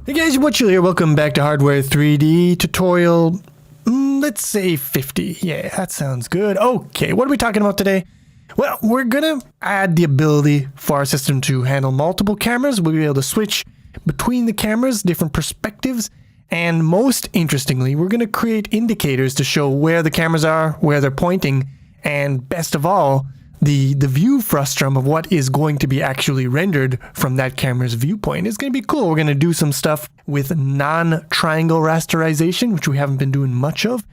Hey guys, what's here? Welcome back to Hardware 3D tutorial, let's say 50. Yeah, that sounds good. Okay, what are we talking about today? Well, we're gonna add the ability for our system to handle multiple cameras. We'll be able to switch between the cameras, different perspectives, and most interestingly, we're gonna create indicators to show where the cameras are, where they're pointing, and best of all, the view frustum of what is going to be actually rendered from that camera's viewpoint is going to be cool. We're going to do some stuff with non-triangle rasterization, which we haven't been doing much of.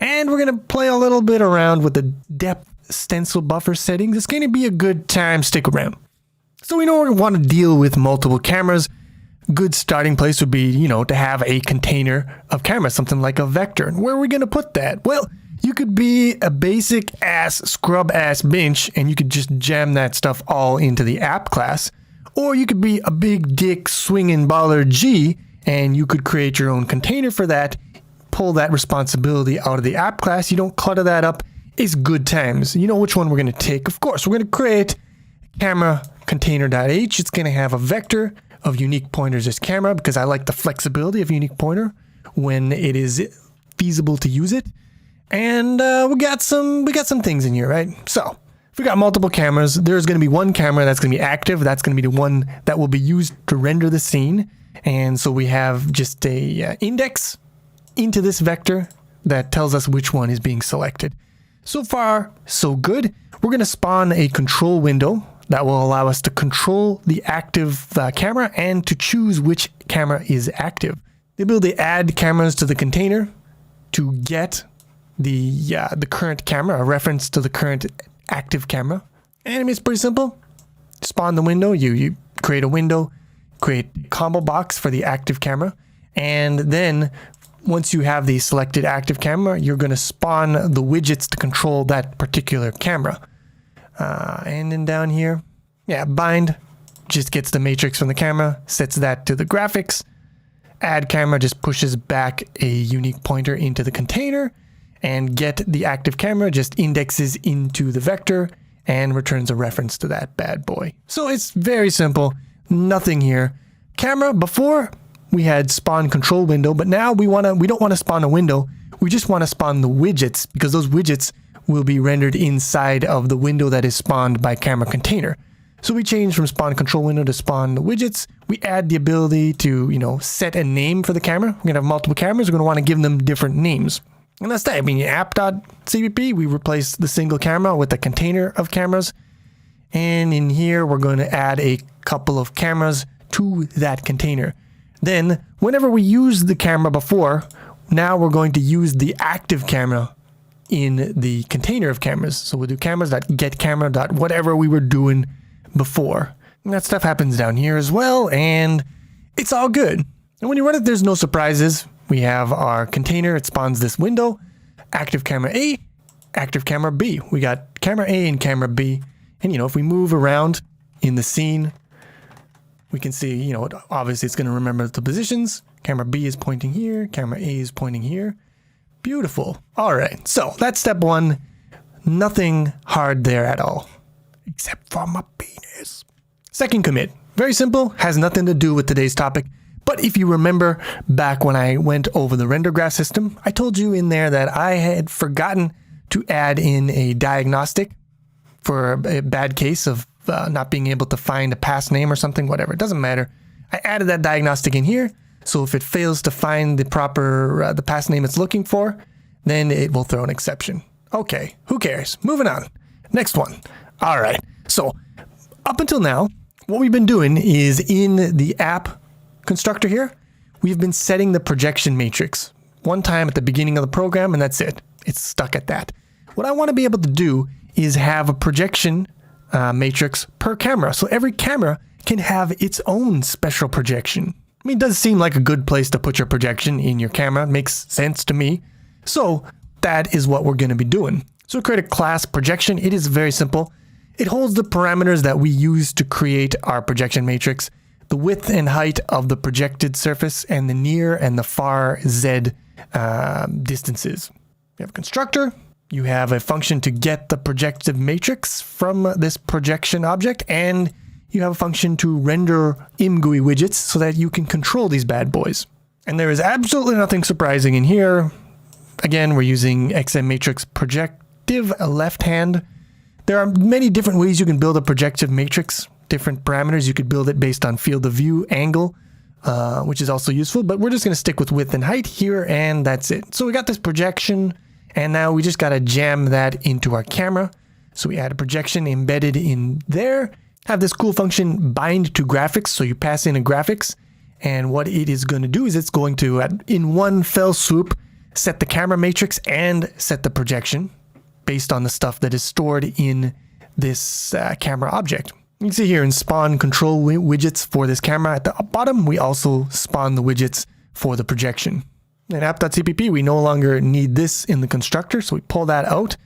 And we're going to play a little bit around with the depth stencil buffer settings. It's going to be a good time. Stick around. So we know we want to deal with multiple cameras. Good starting place would be, to have a container of cameras, something like a vector. And where are we going to put that? Well, you could be a basic ass scrub ass bench and you could just jam that stuff all into the app class. Or you could be a big dick swinging baller G and you could create your own container for that, pull that responsibility out of the app class. You don't clutter that up. It's good times. You know which one we're going to take. Of course, we're going to create camera container.h. It's going to have a vector of unique pointers as camera because I like the flexibility of unique pointer when it is feasible to use it. And we got some things in here, right? So if we got multiple cameras, there's going to be one camera that's going to be active. That's going to be the one that will be used to render the scene. And so we have just a index into this vector that tells us which one is being selected. So far, so good. We're going to spawn a control window that will allow us to control the active camera and to choose which camera is active. The ability to add cameras to the container to get the current camera, a reference to the current active camera. And it's pretty simple. Spawn the window, you create a window, create a combo box for the active camera, and then once you have the selected active camera, you're going to spawn the widgets to control that particular camera. And then down here, bind just gets the matrix from the camera, sets that to the graphics. Add camera just pushes back a unique pointer into the container, and get the active camera just indexes into the vector and returns a reference to that bad boy. So it's very simple, nothing here. Camera, before we had spawn control window, but now we don't want to spawn a window. We just want to spawn the widgets because those widgets will be rendered inside of the window that is spawned by camera container. So we change from spawn control window to spawn the widgets. We add the ability to, set a name for the camera. We're going to have multiple cameras. We're going to want to give them different names. And that's that. I mean, app.cpp, we replace the single camera with a container of cameras. And in here, we're going to add a couple of cameras to that container. Then, whenever we use the camera before, now we're going to use the active camera in the container of cameras. So we'll do cameras.getCamera.whatever we were doing before. And that stuff happens down here as well, and it's all good. And when you run it, there's no surprises. We have our container, it spawns this window, active camera A, active camera B. We got camera A and camera B. And if we move around in the scene, we can see, obviously it's going to remember the positions. Camera B is pointing here, camera A is pointing here. Beautiful. All right, so that's step one. Nothing hard there at all, except for my penis. Second commit, very simple, has nothing to do with today's topic. But if you remember back when I went over the render graph system, I told you in there that I had forgotten to add in a diagnostic for a bad case of not being able to find a pass name or something, whatever. It doesn't matter. I added that diagnostic in here. So if it fails to find the proper, the pass name it's looking for, then it will throw an exception. Okay, who cares? Moving on. Next one. All right. So up until now, what we've been doing is in the app constructor here, we've been setting the projection matrix one time at the beginning of the program, and that's it. It's stuck at that. What I want to be able to do is have a projection matrix per camera. So every camera can have its own special projection. I mean, it does seem like a good place to put your projection in your camera. It makes sense to me. So that is what we're going to be doing. So create a class projection. It is very simple. It holds the parameters that we use to create our projection matrix, the width and height of the projected surface, and the near and the far Z distances. You have a constructor. You have a function to get the projective matrix from this projection object, and you have a function to render ImGUI widgets so that you can control these bad boys. And there is absolutely nothing surprising in here. Again, we're using XM matrix projective left hand. There are many different ways you can build a projective matrix, different parameters. You could build it based on field of view, angle, which is also useful, but we're just going to stick with width and height here, and that's it. So we got this projection, and now we just got to jam that into our camera. So we add a projection embedded in there, have this cool function bind to graphics. So you pass in a graphics, and what it is going to do is it's going to, in one fell swoop, set the camera matrix and set the projection based on the stuff that is stored in this camera object. You can see here in spawn control widgets for this camera at the bottom, we also spawn the widgets for the projection. In app.cpp, we no longer need this in the constructor, so we pull that out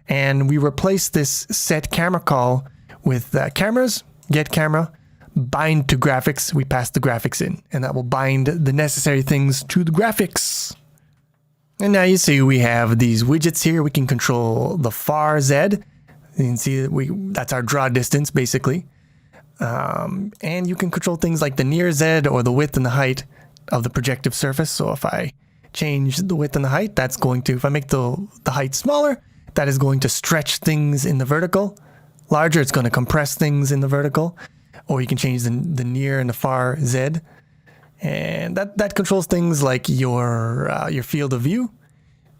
and we replace this set camera call with cameras, get camera, bind to graphics. We pass the graphics in, and that will bind the necessary things to the graphics. And now you see we have these widgets here. We can control the far Z. You can see that that's our draw distance, basically. And you can control things like the near Z or the width and the height of the projective surface. So if I change the width and the height, that's going to, if I make the height smaller, that is going to stretch things in the vertical. Larger, it's going to compress things in the vertical. Or you can change the near and the far Z. And that controls things like your field of view.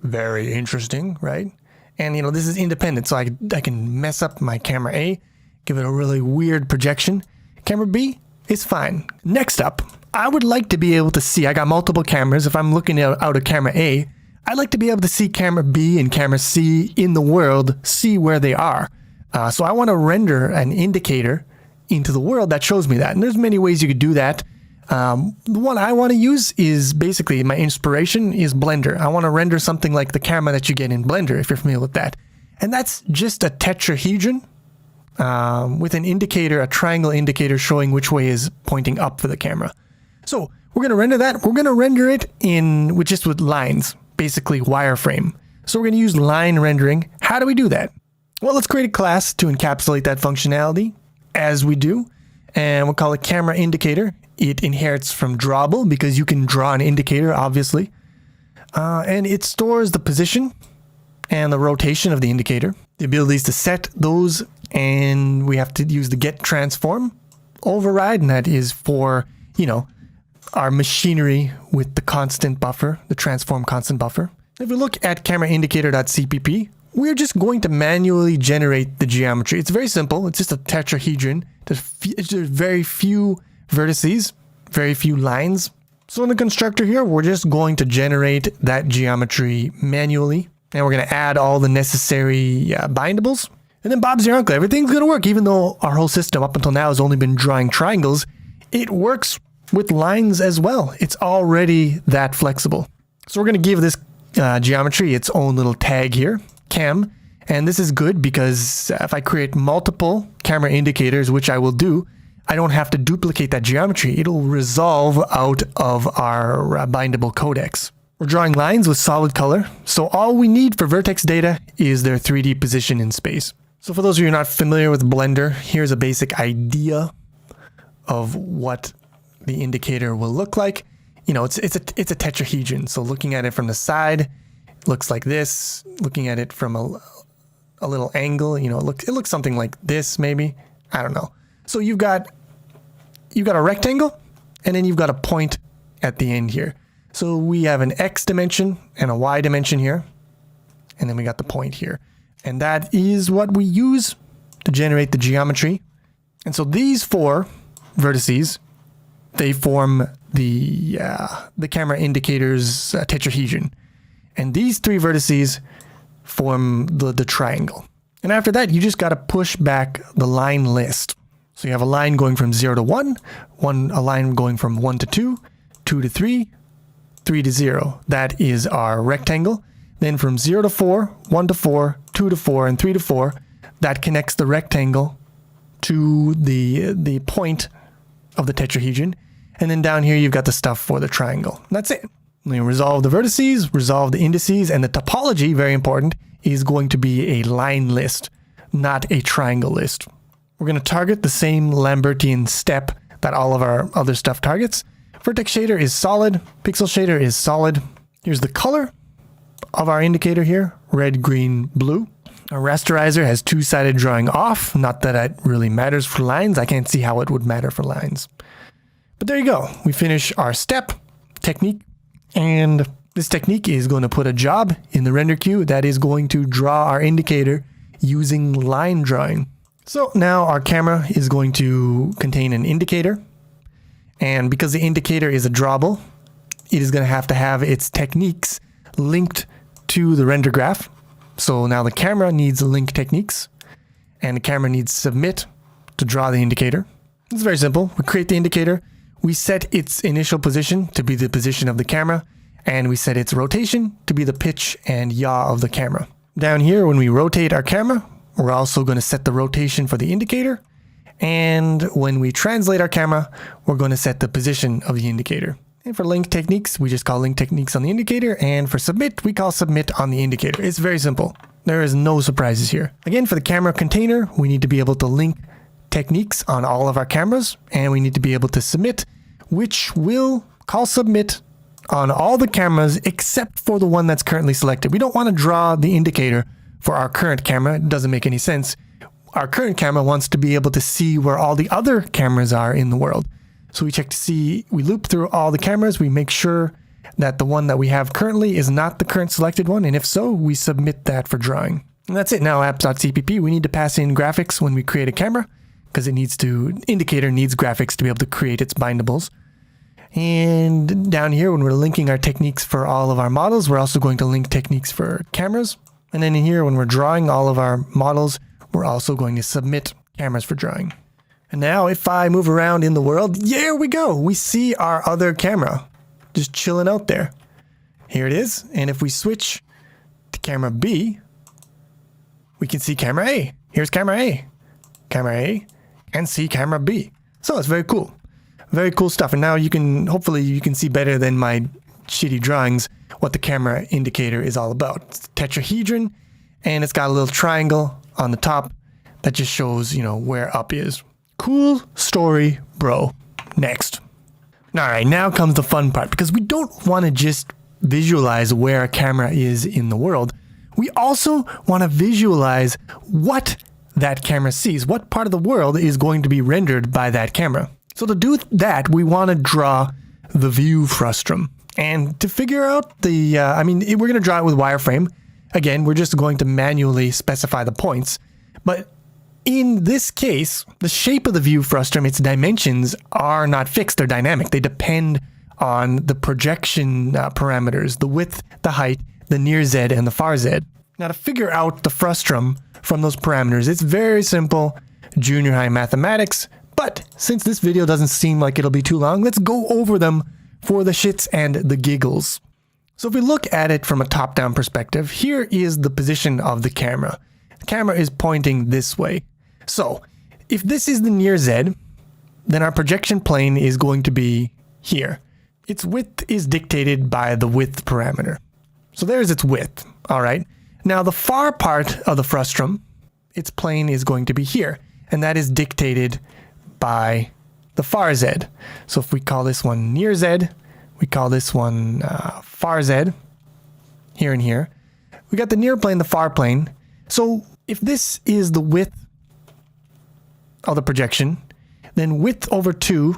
Very interesting, right? And you know, this is independent, so I can mess up my camera A, give it a really weird projection. Camera B is fine. Next up, I would like to be able to see, I got multiple cameras. If I'm looking out of camera A, I'd like to be able to see camera B and camera C in the world, see where they are. So I want to render an indicator into the world that shows me that. And there's many ways you could do that. The one I want to use is basically, my inspiration is Blender. I want to render something like the camera that you get in Blender, if you're familiar with that. And that's just a tetrahedron with an indicator, a triangle indicator showing which way is pointing up for the camera. So we're going to render that. We're going to render it with lines, basically wireframe. So we're going to use line rendering. How do we do that? Well, let's create a class to encapsulate that functionality, as we do. And we'll call it camera indicator. It inherits from drawable because you can draw an indicator, obviously. And it stores the position and the rotation of the indicator, the abilities to set those, and we have to use the get transform override, and that is for, you know, our machinery with the constant buffer, the transform constant buffer. If we look at camera indicator.cpp, we're just going to manually generate the geometry. It's very simple. It's just a tetrahedron. There's very few vertices, very few lines. So in the constructor here, we're just going to generate that geometry manually. And we're going to add all the necessary bindables. And then Bob's your uncle. Everything's going to work. Even though our whole system up until now has only been drawing triangles, it works with lines as well. It's already that flexible. So we're going to give this geometry its own little tag here, cam. And this is good because if I create multiple camera indicators, which I will do, I don't have to duplicate that geometry. It'll resolve out of our bindable codex. We're drawing lines with solid color. So all we need for vertex data is their 3D position in space. So for those of you who are not familiar with Blender, here's a basic idea of what the indicator will look like. You know, it's a tetrahedron. So looking at it from the side, it looks like this. Looking at it from a little angle, you know, it looks something like this maybe. I don't know. So you've got a rectangle, and then you've got a point at the end here. So we have an X dimension and a Y dimension here, and then we got the point here. And that is what we use to generate the geometry. And so these four vertices, they form the camera indicator's tetrahedron. And these three vertices form the triangle. And after that, you just got to push back the line list. So you have a line going from 0 to 1, a line going from 1 to 2, 2 to 3, 3 to 0. That is our rectangle. Then from 0 to 4, 1 to 4, 2 to 4, and 3 to 4, that connects the rectangle to the point of the tetrahedron. And then down here, you've got the stuff for the triangle. And that's it. We resolve the vertices, resolve the indices, and the topology, very important, is going to be a line list, not a triangle list. We're going to target the same Lambertian step that all of our other stuff targets. Vertex shader is solid. Pixel shader is solid. Here's the color of our indicator here, red, green, blue. Our rasterizer has two-sided drawing off. Not that it really matters for lines. I can't see how it would matter for lines. But there you go. We finish our step technique. And this technique is going to put a job in the render queue that is going to draw our indicator using line drawing. So now our camera is going to contain an indicator. And because the indicator is a drawable, it is going to have its techniques linked to the render graph. So now the camera needs link techniques, and the camera needs submit to draw the indicator. It's very simple. We create the indicator, we set its initial position to be the position of the camera, and we set its rotation to be the pitch and yaw of the camera. Down here, when we rotate our camera, we're also going to set the rotation for the indicator. And when we translate our camera, we're going to set the position of the indicator. And for link techniques, we just call link techniques on the indicator. And for submit, we call submit on the indicator. It's very simple. There is no surprises here. Again, for the camera container, we need to be able to link techniques on all of our cameras. And we need to be able to submit, which will call submit on all the cameras except for the one that's currently selected. We don't want to draw the indicator for our current camera. It doesn't make any sense. Our current camera wants to be able to see where all the other cameras are in the world. So we check to see, we loop through all the cameras, we make sure that the one that we have currently is not the current selected one, and if so, we submit that for drawing. And that's it. Now apps.cpp, we need to pass in graphics when we create a camera, because indicator needs graphics to be able to create its bindables. And down here, when we're linking our techniques for all of our models, we're also going to link techniques for cameras. And then in here, when we're drawing all of our models, we're also going to submit cameras for drawing. And now if I move around in the world, there we go. We see our other camera just chilling out there. Here it is. And if we switch to camera B, we can see camera A. Here's camera A, and see camera B. So it's very cool. Very cool stuff. And now hopefully you can see better than my shitty drawings what the camera indicator is all about. It's a tetrahedron, and it's got a little triangle on the top that just shows, where up is. Cool story, bro. Next. All right, now comes the fun part, because we don't want to just visualize where a camera is in the world. We also want to visualize what that camera sees, what part of the world is going to be rendered by that camera. So to do that, we want to draw the view frustum. And to figure out we're going to draw it with wireframe. Again, we're just going to manually specify the points. But in this case, the shape of the view frustum, its dimensions are not fixed, they're dynamic. They depend on the projection parameters, the width, the height, the near Z, and the far Z. Now to figure out the frustum from those parameters, it's very simple, junior high mathematics. But since this video doesn't seem like it'll be too long, let's go over them for the shits and the giggles. So if we look at it from a top-down perspective, here is the position of the camera. The camera is pointing this way. So if this is the near Z, then our projection plane is going to be here. Its width is dictated by the width parameter. So there's its width, all right? Now the far part of the frustum, its plane is going to be here, and that is dictated by the far Z. So if we call this one near Z, we call this one far Z, here and here. We got the near plane, the far plane. So if this is the width of the projection, then width over 2,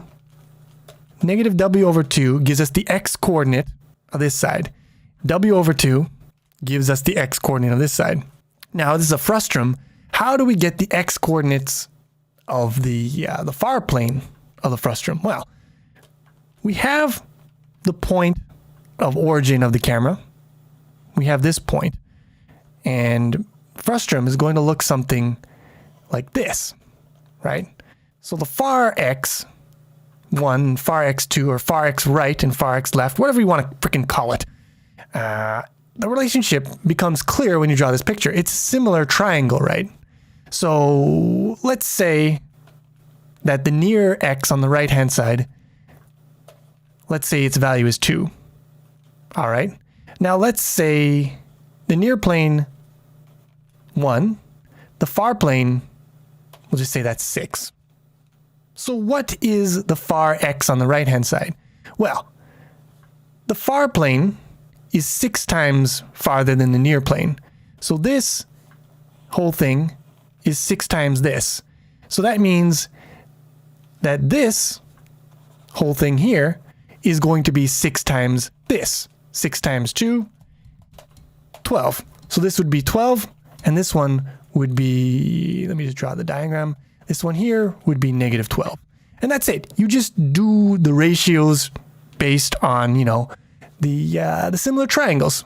negative W over 2 gives us the X coordinate of this side. W over 2 gives us the X coordinate of this side. Now this is a frustum. How do we get the X coordinates of the far plane of the frustum? Well, we have the point of origin of the camera. We have this point, and frustum is going to look something like this, right? So the far X1, far X2, or far X right and far X left, whatever you want to freaking call it, the relationship becomes clear when you draw this picture. It's a similar triangle, right? So let's say that the near X on the right-hand side, let's say its value is 2. All right. Now let's say the near plane 1, the far plane We'll just say that's 6. So what is the far X on the right-hand side? Well, the far plane is 6 times farther than the near plane. So this whole thing is 6 times this. So that means that this whole thing here is going to be 6 times this. 6 times 2, 12. So this would be 12, and this one would be, let me just draw the diagram. This one here would be negative 12. And that's it. You just do the ratios based on, you know, the similar triangles.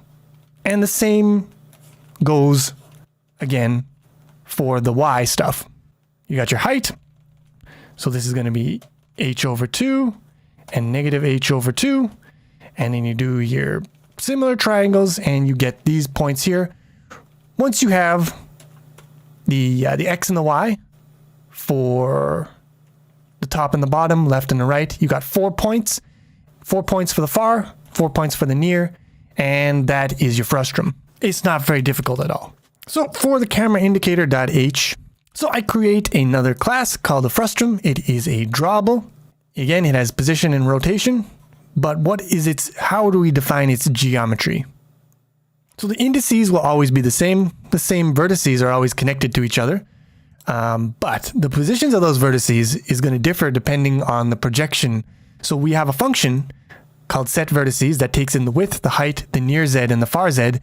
And the same goes, again, for the y stuff. You got your height. So this is going to be h over 2 and negative h over 2. And then you do your similar triangles and you get these points here. Once you have the x and the y for the top and the bottom, left and the right, you got 4 points. 4 points for the far, 4 points for the near, and that is your frustum. It's not very difficult at all. So for the camera indicator.h, so I create another class called the frustum. It is a drawable. Again, it has position and rotation, but what is its, how do we define its geometry? So the indices will always be the same. The same vertices are always connected to each other. But the positions of those vertices is going to differ depending on the projection. So we have a function called set vertices that takes in the width, the height, the near z, and the far z,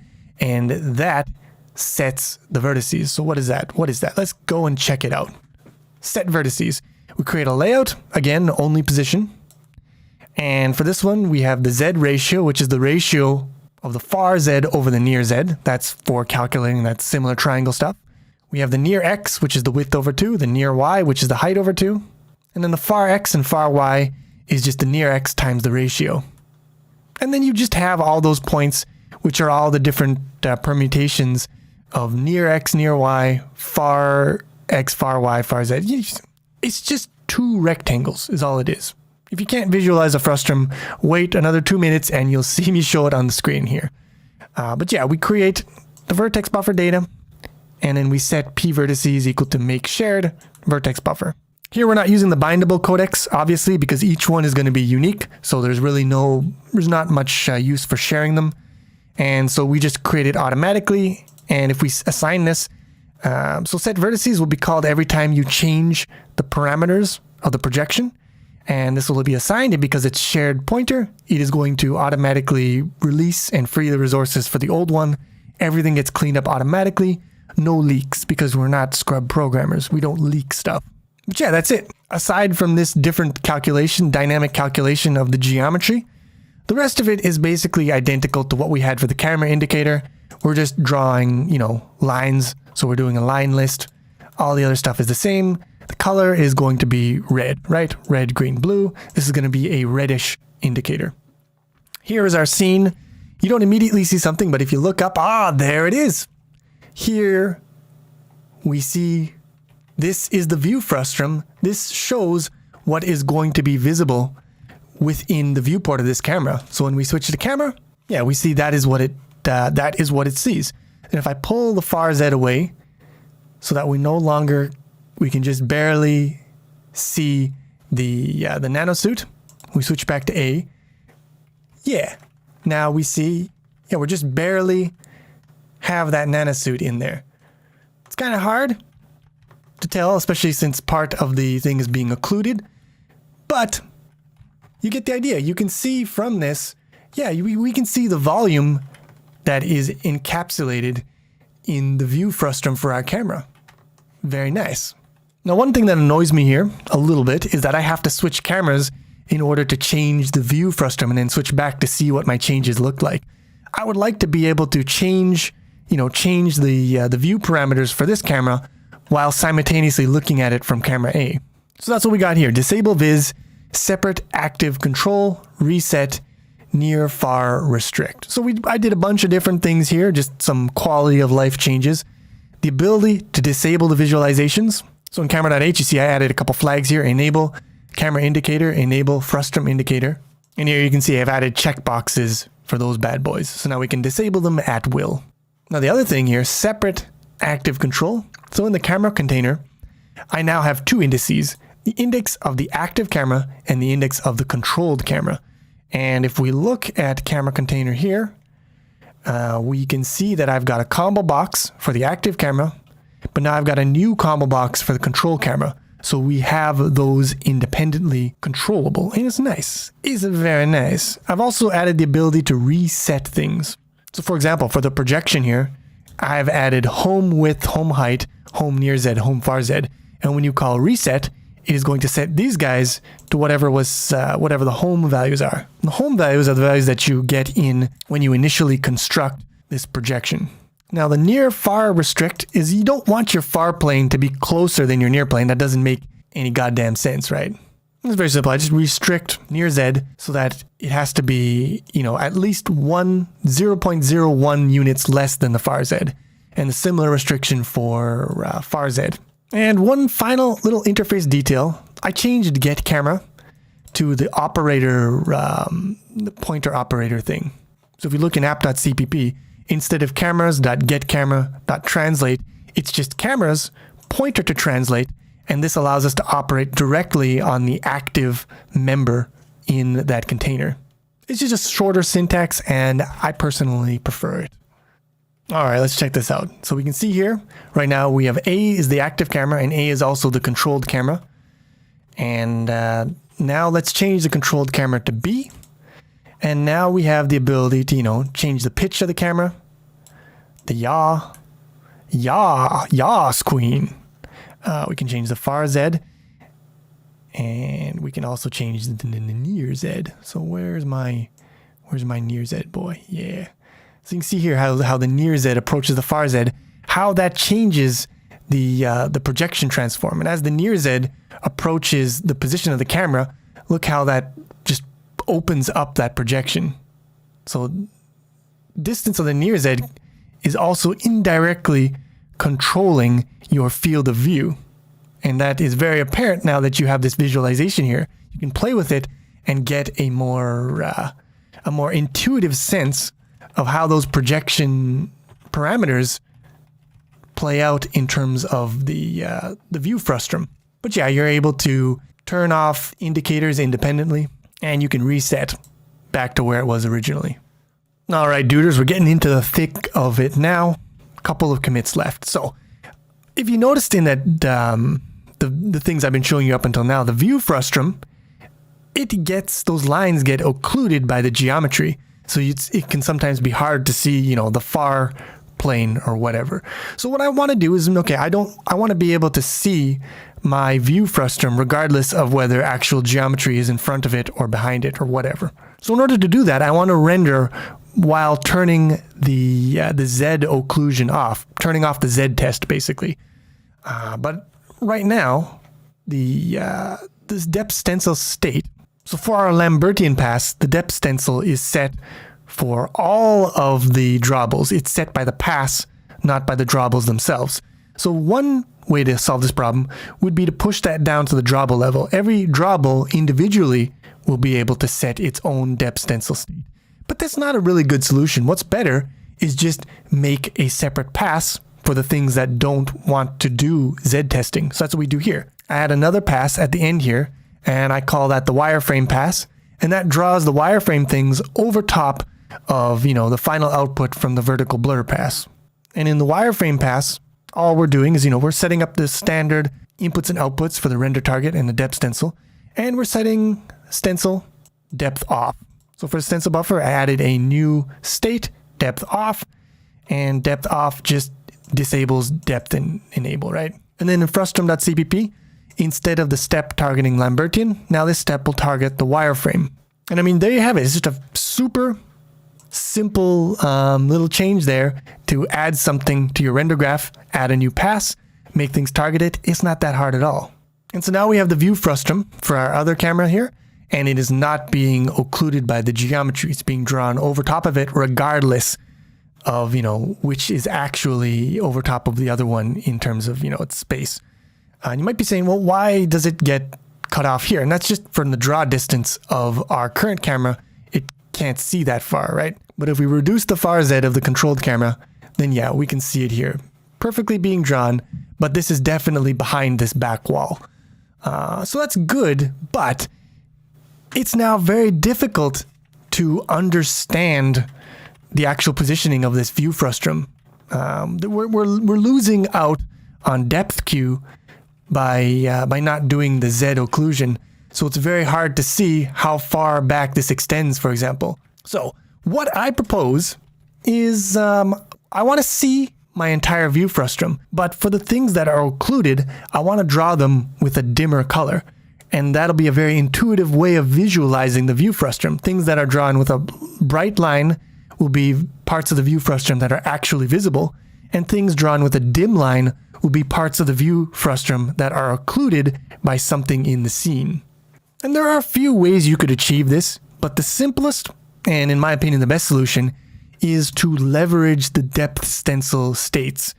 and that sets the vertices. So what is that? What is that? Let's go and check it out. Set vertices. We create a layout, again, only position. And for this one, we have the z ratio, which is the ratio of the far z over the near z. That's for calculating that similar triangle stuff. We have the near x, which is the width over 2, the near y, which is the height over 2. And then the far x and far y is just the near x times the ratio. And then you just have all those points, which are all the different permutations of near x, near y, far x, far y, far z. It's just 2 rectangles is all it is. If you can't visualize a frustum, wait another 2 minutes and you'll see me show it on the screen here. But yeah, we create the vertex buffer data, and then we set p vertices equal to make shared vertex buffer. Here we're not using the bindable codex, obviously, because each one is going to be unique. So there's not much use for sharing them. And so we just create it automatically. And if we assign this, so set vertices will be called every time you change the parameters of the projection. And this will be assigned, and because it's shared pointer, it is going to automatically release and free the resources for the old one. Everything gets cleaned up automatically. No leaks, because we're not scrub programmers. We don't leak stuff. But yeah, that's it. Aside from this different calculation, dynamic calculation of the geometry, the rest of it is basically identical to what we had for the camera indicator. We're just drawing, you know, lines. So we're doing a line list. All the other stuff is the same. The color is going to be red, right? Red, green, blue. This is going to be a reddish indicator. Here is our scene. You don't immediately see something, but if you look up, there it is. Here we see this is the view frustum. This shows what is going to be visible within the viewport of this camera. So when we switch to the camera, yeah, we see that is what it sees. And if I pull the far z away so that we can just barely see the nanosuit, we switch back to A. Yeah, now we see, we're just barely have that nanosuit in there. It's kind of hard to tell, especially since part of the thing is being occluded, but you get the idea. You can see from this, we can see the volume that is encapsulated in the view frustum for our camera. Very nice. Now, one thing that annoys me here a little bit is that I have to switch cameras in order to change the view frustum and then switch back to see what my changes look like. I would like to be able to change the view parameters for this camera while simultaneously looking at it from camera A. So that's what we got here. Disable viz, separate active control, reset, near, far, restrict. So I did a bunch of different things here, just some quality of life changes. The ability to disable the visualizations. So in camera.h, you see I added a couple flags here. Enable camera indicator, enable frustum indicator. And here you can see I've added checkboxes for those bad boys. So now we can disable them at will. Now the other thing here, separate active control. So in the camera container, I now have two indices, the index of the active camera and the index of the controlled camera. And if we look at camera container here, we can see that I've got a combo box for the active camera, but now I've got a new combo box for the control camera. So we have those independently controllable, and it's nice. It's very nice. I've also added the ability to reset things. So for example, for the projection here, I've added home width, home height, home near Z, home far Z. And when you call reset, it is going to set these guys to whatever the home values are. The home values are the values that you get in when you initially construct this projection. Now the near far restrict is you don't want your far plane to be closer than your near plane. That doesn't make any goddamn sense, right? It's very simple. I just restrict near Z so that it has to be, at least 0.01 units less than the far Z. And a similar restriction for far Z. And one final little interface detail. I changed get camera to the operator, the pointer operator thing. So if you look in app.cpp, instead of cameras.getCamera.translate, it's just cameras pointer to translate. And this allows us to operate directly on the active member in that container. It's just a shorter syntax, and I personally prefer it. All right, let's check this out. So we can see here, right now we have A is the active camera and A is also the controlled camera. And now let's change the controlled camera to B. And now we have the ability to, change the pitch of the camera. The yaw, queen. We can change the far Z. And we can also change the near Z. So where's my near Z boy? Yeah. So you can see here how the near Z approaches the far Z, how that changes the projection transform. And as the near Z approaches the position of the camera, look how that just opens up that projection. So distance of the near Z is also indirectly controlling your field of view. And that is very apparent now that you have this visualization here. You can play with it and get a more intuitive sense of how those projection parameters play out in terms of the view frustum. But yeah, you're able to turn off indicators independently, and you can reset back to where it was originally. All right, duders, we're getting into the thick of it now. A couple of commits left. So if you noticed in that the things I've been showing you up until now, the view frustum, those lines get occluded by the geometry. So it can sometimes be hard to see, the far plane or whatever. So what I want to do is, I want to be able to see my view frustum regardless of whether actual geometry is in front of it or behind it or whatever. So in order to do that, I want to render while turning the Z occlusion off, turning off the Z test basically. But right now, this depth stencil state. So for our Lambertian pass, the depth stencil is set for all of the drawables. It's set by the pass, not by the drawables themselves. So one way to solve this problem would be to push that down to the drawable level. Every drawable individually will be able to set its own depth stencil state. But that's not a really good solution. What's better is just make a separate pass for the things that don't want to do Z testing. So that's what we do here. I add another pass at the end here, and I call that the wireframe pass. And that draws the wireframe things over top of, the final output from the vertical blur pass. And in the wireframe pass, all we're doing is, we're setting up the standard inputs and outputs for the render target and the depth stencil. And we're setting stencil depth off. So for the stencil buffer, I added a new state, depth off, and depth off just disables depth and enable, right? And then in frustum.cpp, instead of the step targeting Lambertian, now this step will target the wireframe. And there you have it. It's just a super simple little change there to add something to your render graph, add a new pass, make things targeted. It's not that hard at all. And so now we have the view frustum for our other camera here, and it is not being occluded by the geometry. It's being drawn over top of it regardless of, which is actually over top of the other one in terms of, its space. And you might be saying, well, why does it get cut off here? And that's just from the draw distance of our current camera. It can't see that far, right? But if we reduce the far Z of the controlled camera, then yeah, we can see it here. Perfectly being drawn, but this is definitely behind this back wall. So that's good, but it's now very difficult to understand the actual positioning of this view frustum. We're losing out on depth Q by not doing the Z occlusion. So it's very hard to see how far back this extends, for example. So what I propose is I want to see my entire view frustum, but for the things that are occluded, I want to draw them with a dimmer color. And that'll be a very intuitive way of visualizing the view frustum. Things that are drawn with a bright line will be parts of the view frustum that are actually visible, and things drawn with a dim line will be parts of the view frustum that are occluded by something in the scene. And there are a few ways you could achieve this, but the simplest, and in my opinion the best solution, is to leverage the depth stencil states.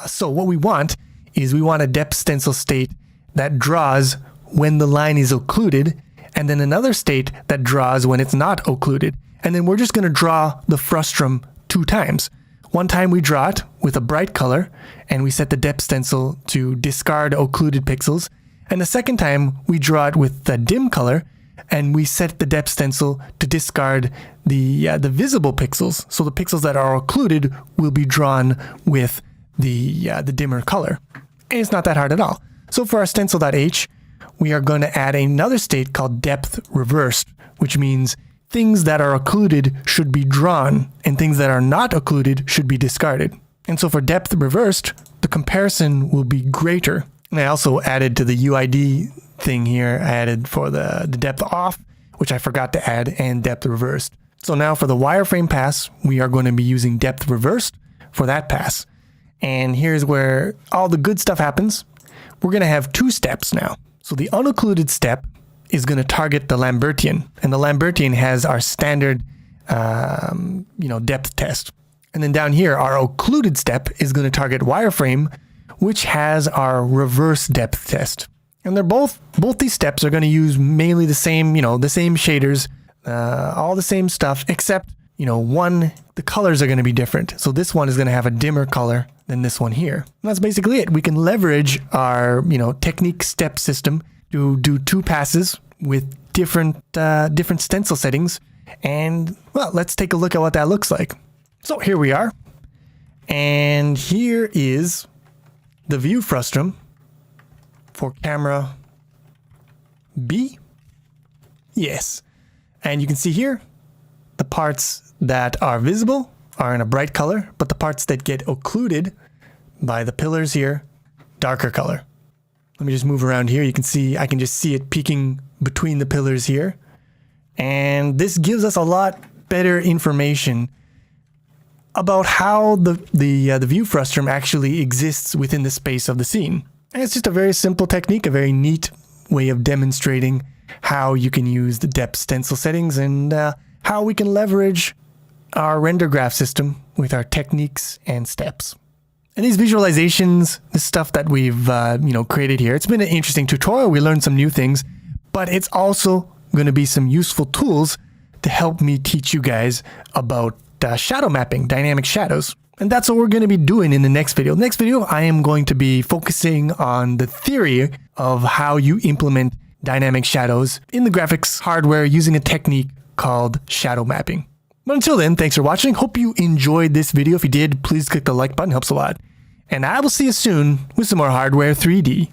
So what we want is we want a depth stencil state that draws when the line is occluded, and then another state that draws when it's not occluded. And then we're just going to draw the frustum 2 times. One time we draw it with a bright color, and we set the depth stencil to discard occluded pixels. And the second time we draw it with the dim color, and we set the depth stencil to discard the visible pixels. So the pixels that are occluded will be drawn with the dimmer color. And it's not that hard at all. So for our stencil.h, we are going to add another state called depth reversed, which means things that are occluded should be drawn and things that are not occluded should be discarded. And so for depth reversed, the comparison will be greater. And I also added to the UID thing here, I added for the depth off, which I forgot to add, and depth reversed. So now for the wireframe pass, we are going to be using depth reversed for that pass. And here's where all the good stuff happens. We're going to have 2 steps now. So the unoccluded step is going to target the Lambertian, and the Lambertian has our standard, depth test. And then down here, our occluded step is going to target wireframe, which has our reverse depth test. And they're both these steps are going to use mainly the same, the same shaders, all the same stuff, except, the colors are going to be different. So this one is going to have a dimmer color than this one here. And that's basically it. We can leverage our, technique step system to do 2 passes with different stencil settings. And well, let's take a look at what that looks like. So here we are. And here is the view frustum for camera B. Yes. And you can see here, the parts that are visible are in a bright color, but the parts that get occluded by the pillars here, darker color. Let me just move around here. You can see, I can just see it peeking between the pillars here. And this gives us a lot better information about how the view frustum actually exists within the space of the scene. And it's just a very simple technique, a very neat way of demonstrating how you can use the depth stencil settings and how we can leverage our render graph system with our techniques and steps. And these visualizations, the stuff that we've created here, it's been an interesting tutorial. We learned some new things, but it's also going to be some useful tools to help me teach you guys about shadow mapping, dynamic shadows. And that's what we're going to be doing in the next video. Next video, I am going to be focusing on the theory of how you implement dynamic shadows in the graphics hardware using a technique called shadow mapping. But until then, thanks for watching. Hope you enjoyed this video. If you did, please click the like button, helps a lot. And I will see you soon with some more Hardware 3D.